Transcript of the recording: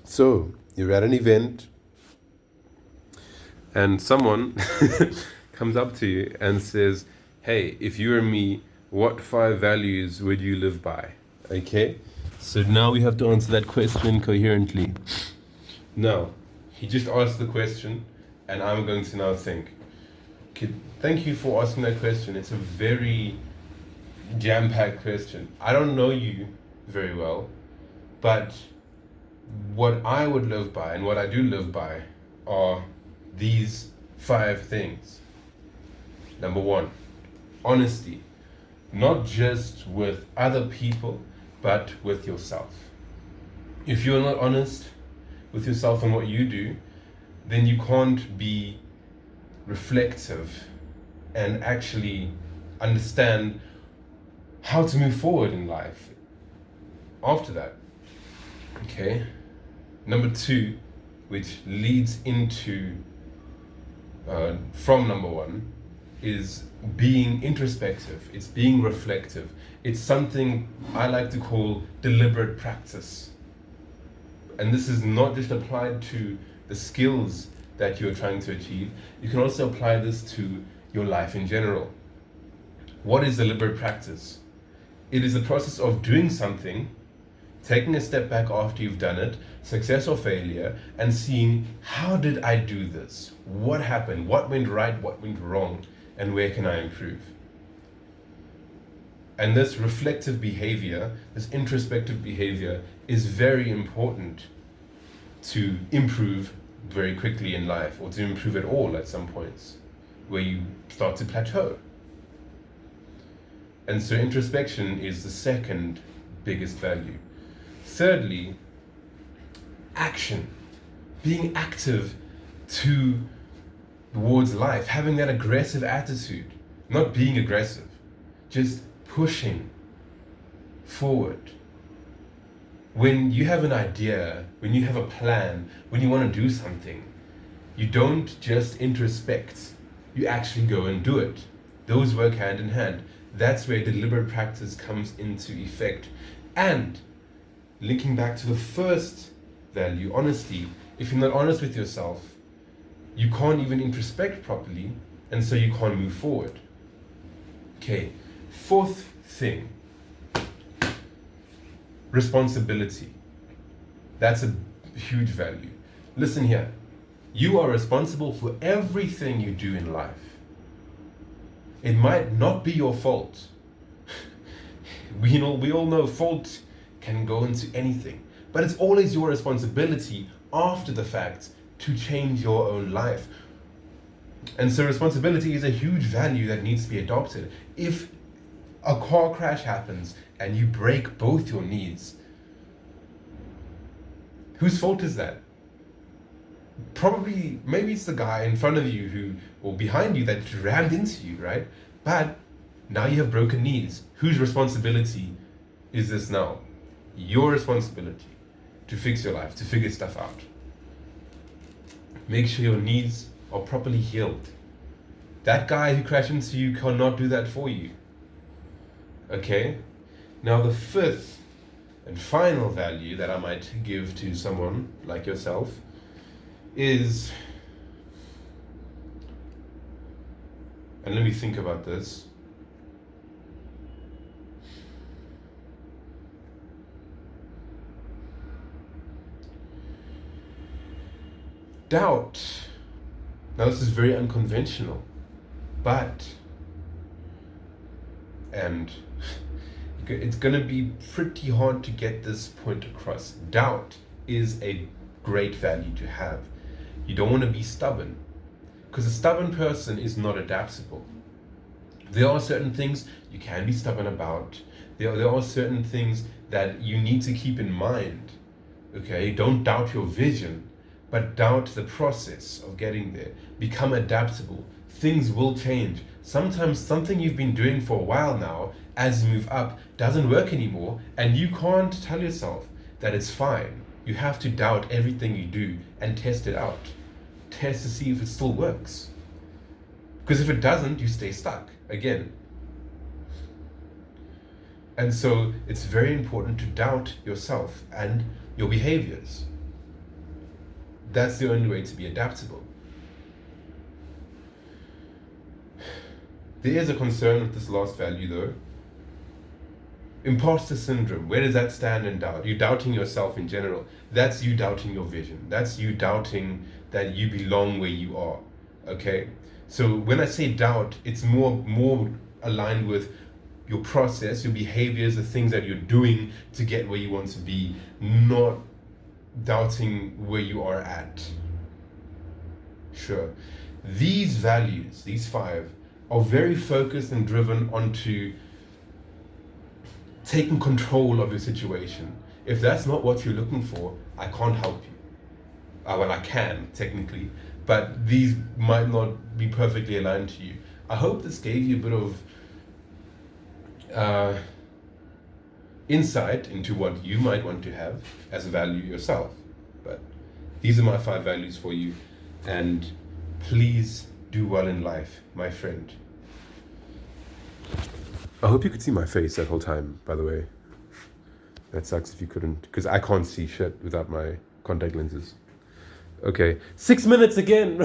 So, you're at an event and someone comes up to you and says, hey, if you were me, what 5 values would you live by? Okay? So now we have to answer that question coherently. Now, he just asked the question, and I'm going to now think. Okay, thank you for asking that question. It's a very jam-packed question. I don't know you very well, but what I would live by and what I do live by are these 5 things. Number 1, honesty. Not just with other people, but with yourself. If you're not honest with yourself and what you do, then you can't be reflective and actually understand how to move forward in life after that. Okay? Number 2, which leads into from number 1, is being introspective. It's being reflective. It's something I like to call deliberate practice. And this is not just applied to the skills that you're trying to achieve. You can also apply this to your life in general. What is deliberate practice? It is the process of doing something, taking a step back after you've done it, success or failure, and seeing, how did I do this? What happened? What went right? What went wrong? And where can I improve? And this reflective behavior, this introspective behavior, is very important to improve very quickly in life, or to improve at all at some points where you start to plateau. And so introspection is the second biggest value. Thirdly, action. Being active towards life, having that aggressive attitude, not being aggressive, just pushing forward. When you have an idea, when you have a plan, when you want to do something, you don't just introspect, you actually go and do it. Those work hand in hand. That's where deliberate practice comes into effect. And linking back to the first value, honesty, if you're not honest with yourself, you can't even introspect properly, and so you can't move forward. Okay, 4th thing, responsibility. That's a huge value. Listen here, you are responsible for everything you do in life. It might not be your fault. We all know fault can go into anything, but it's always your responsibility after the fact to change your own life. And so responsibility is a huge value that needs to be adopted. If a car crash happens and you break both your knees, whose fault is that? Probably, maybe it's the guy in front of you or behind you that rammed into you, right? But now you have broken knees. Whose responsibility is this now? Your responsibility to fix your life, to figure stuff out. Make sure your knees are properly healed. That guy who crashed into you cannot do that for you. Okay? Now the 5th and final value that I might give to someone like yourself is, and let me think about this. Doubt. Now this is very unconventional, and it's going to be pretty hard to get this point across. Doubt is a great value to have. You don't want to be stubborn, because a stubborn person is not adaptable. There are certain things you can be stubborn about. There are certain things that you need to keep in mind. Okay, don't doubt your vision, but doubt the process of getting there. Become adaptable. Things will change. Sometimes something you've been doing for a while now, as you move up, doesn't work anymore, and you can't tell yourself that it's fine. You have to doubt everything you do and test it out. Test to see if it still works. Because if it doesn't, you stay stuck again. And so it's very important to doubt yourself and your behaviors. That's the only way to be adaptable. There is a concern with this last value though. Imposter syndrome, where does that stand in doubt? You're doubting yourself in general. That's you doubting your vision. That's you doubting that you belong where you are. Okay? So when I say doubt, it's more aligned with your process, your behaviors, the things that you're doing to get where you want to be, not doubting where you are at. Sure. These values, these 5, are very focused and driven onto taking control of your situation. If that's not what you're looking for, I can't help you. Well, I can, technically, but these might not be perfectly aligned to you. I hope this gave you a bit of insight into what you might want to have as a value yourself. But these are my 5 values for you, and please do well in life, my friend. I hope you could see my face that whole time, by the way. That sucks if you couldn't, because I can't see shit without my contact lenses. Okay, 6 minutes again.